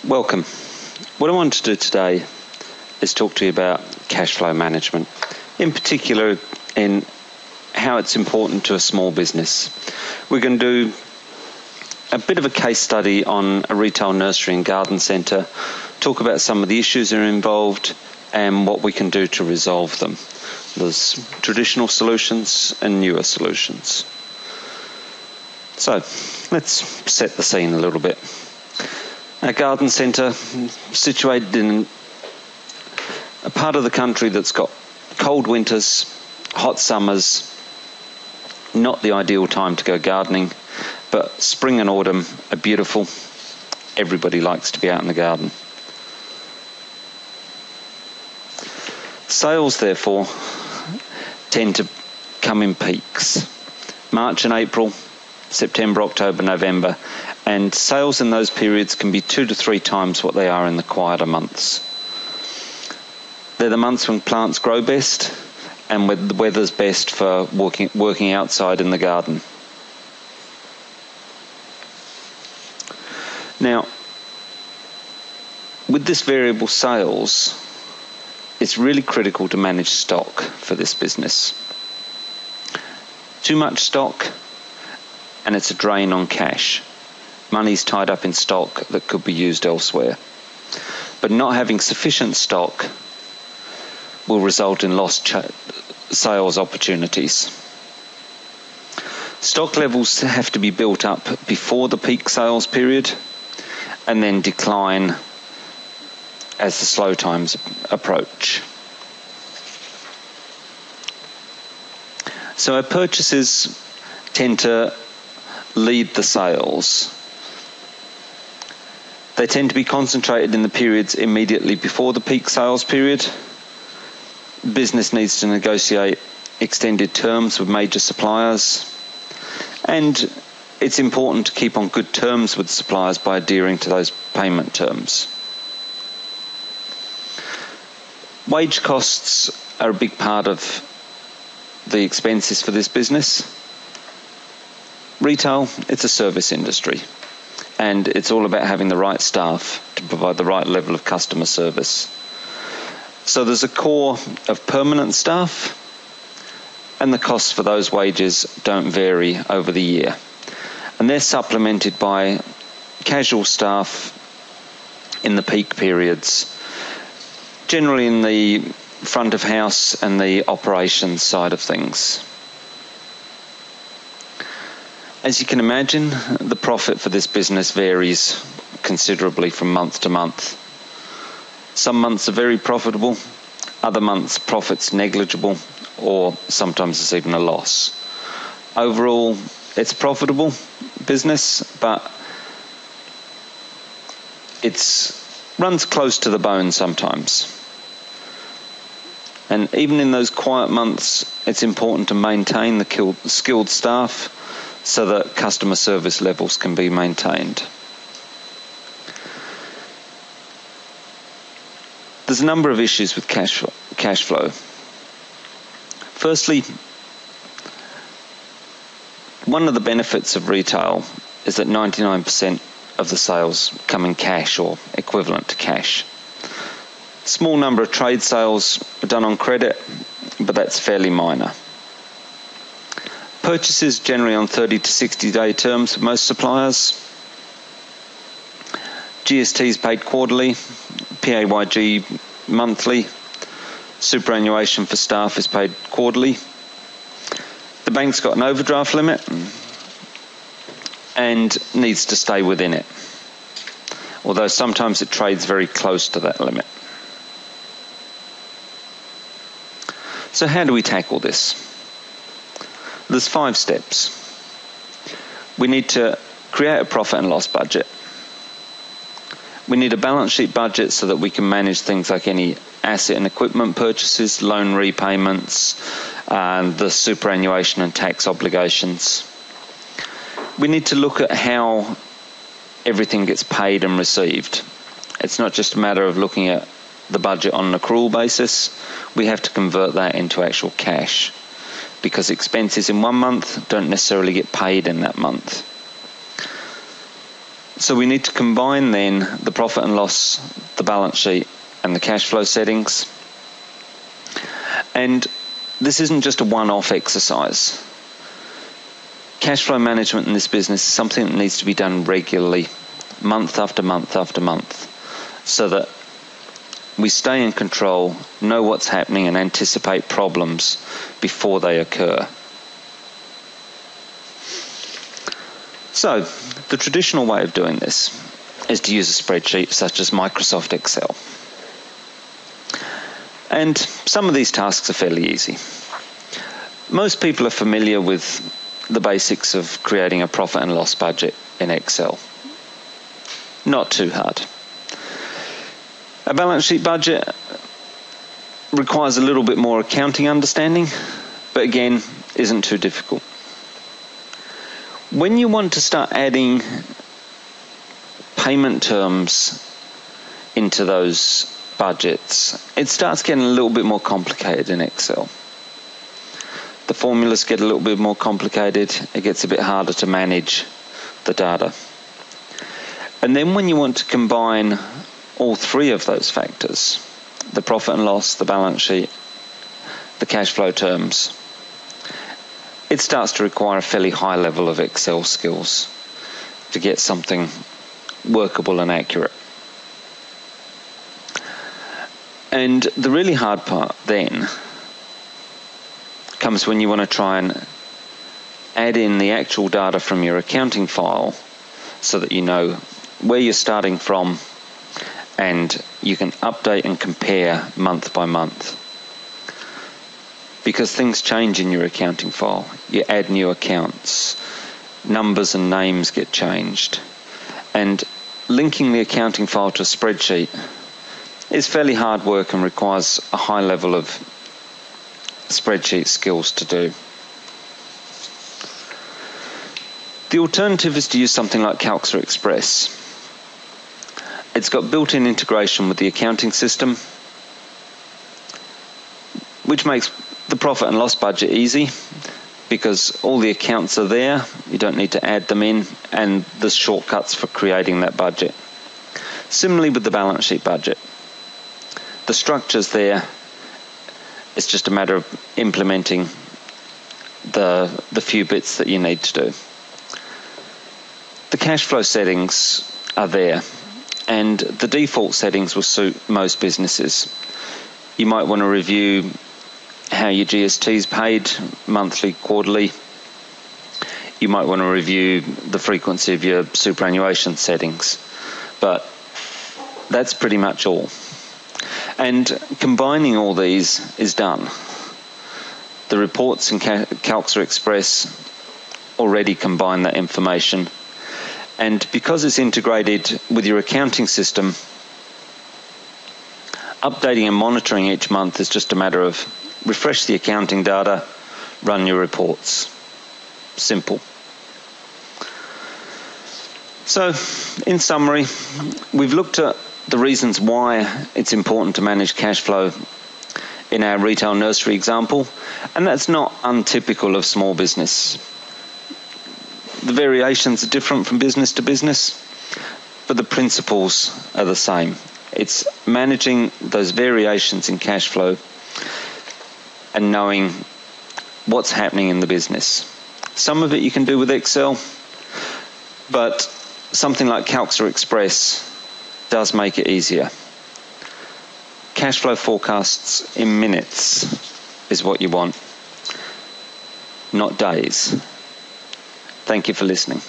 Welcome. What I want to do today is talk to you about cash flow management, in particular in how it's important to a small business. We're going to do a bit of a case study on a retail nursery and garden centre, talk about some of the issues that are involved and what we can do to resolve them. There's traditional solutions and newer solutions. So let's set the scene a little bit. A garden centre situated in a part of the country that's got cold winters, hot summers, not the ideal time to go gardening, but spring and autumn are beautiful. Everybody likes to be out in the garden. Sales, therefore, tend to come in peaks. March and April, September, October, November, and sales in those periods can be 2 to 3 times what they are in the quieter months. They're the months when plants grow best and when the weather's best for working outside in the garden. Now, with this variable sales, it's really critical to manage stock for this business. Too much stock, and it's a drain on cash. Money's tied up in stock that could be used elsewhere. But not having sufficient stock will result in lost sales opportunities. Stock levels have to be built up before the peak sales period and then decline as the slow times approach. So our purchases tend to lead the sales. They tend to be concentrated in the periods immediately before the peak sales period. Business needs to negotiate extended terms with major suppliers, and it's important to keep on good terms with suppliers by adhering to those payment terms. Wage costs are a big part of the expenses for this business. Retail, it's a service industry, and it's all about having the right staff to provide the right level of customer service. So there's a core of permanent staff, and the costs for those wages don't vary over the year. And they're supplemented by casual staff in the peak periods, generally in the front of house and the operations side of things. As you can imagine, the profit for this business varies considerably from month to month. Some months are very profitable, other months profit's negligible, or sometimes it's even a loss. Overall, it's a profitable business, but it runs close to the bone sometimes. And even in those quiet months, it's important to maintain the skilled staff so that customer service levels can be maintained. There's a number of issues with cash flow. Firstly, one of the benefits of retail is that 99% of the sales come in cash or equivalent to cash. Small number of trade sales are done on credit, but that's fairly minor. Purchases generally on 30 to 60-day terms for most suppliers. GST is paid quarterly, PAYG monthly, superannuation for staff is paid quarterly. The bank's got an overdraft limit and needs to stay within it, although sometimes it trades very close to that limit. So how do we tackle this? There's 5 steps. We need to create a profit and loss budget. We need a balance sheet budget so that we can manage things like any asset and equipment purchases, loan repayments, and the superannuation and tax obligations. We need to look at how everything gets paid and received. It's not just a matter of looking at the budget on an accrual basis. We have to convert that into actual cash, because expenses in one month don't necessarily get paid in that month. So we need to combine then the profit and loss, the balance sheet, and the cash flow settings. And this isn't just a one-off exercise. Cash flow management in this business is something that needs to be done regularly, month after month after month, so that we stay in control, know what's happening, and anticipate problems before they occur. So, the traditional way of doing this is to use a spreadsheet such as Microsoft Excel. And some of these tasks are fairly easy. Most people are familiar with the basics of creating a profit and loss budget in Excel. Not too hard. A balance sheet budget requires a little bit more accounting understanding, but again, isn't too difficult. When you want to start adding payment terms into those budgets, it starts getting a little bit more complicated in Excel. The formulas get a little bit more complicated. It gets a bit harder to manage the data. And then when you want to combine all three of those factors, the profit and loss, the balance sheet, the cash flow terms, it starts to require a fairly high level of Excel skills to get something workable and accurate. And the really hard part then comes when you want to try and add in the actual data from your accounting file so that you know where you're starting from and you can update and compare month by month. Because things change in your accounting file. You add new accounts, numbers and names get changed, and linking the accounting file to a spreadsheet is fairly hard work and requires a high level of spreadsheet skills to do. The alternative is to use something like Calcs or Express. It's got built-in integration with the accounting system, which makes the profit and loss budget easy because all the accounts are there, you don't need to add them in, and there's shortcuts for creating that budget. Similarly with the balance sheet budget. The structure's there, it's just a matter of implementing the few bits that you need to do. The cash flow settings are there, and the default settings will suit most businesses. You might want to review how your GST is paid monthly, quarterly. You might want to review the frequency of your superannuation settings, but that's pretty much all. And combining all these is done. The reports in Calcs or Express already combine that information, and because it's integrated with your accounting system, updating and monitoring each month is just a matter of refresh the accounting data, run your reports. Simple. So, in summary, we've looked at the reasons why it's important to manage cash flow in our retail nursery example, and that's not untypical of small business. The variations are different from business to business, but the principles are the same. It's managing those variations in cash flow and knowing what's happening in the business. Some of it you can do with Excel, but something like Calcs or Express does make it easier. Cash flow forecasts in minutes is what you want, not days. Thank you for listening.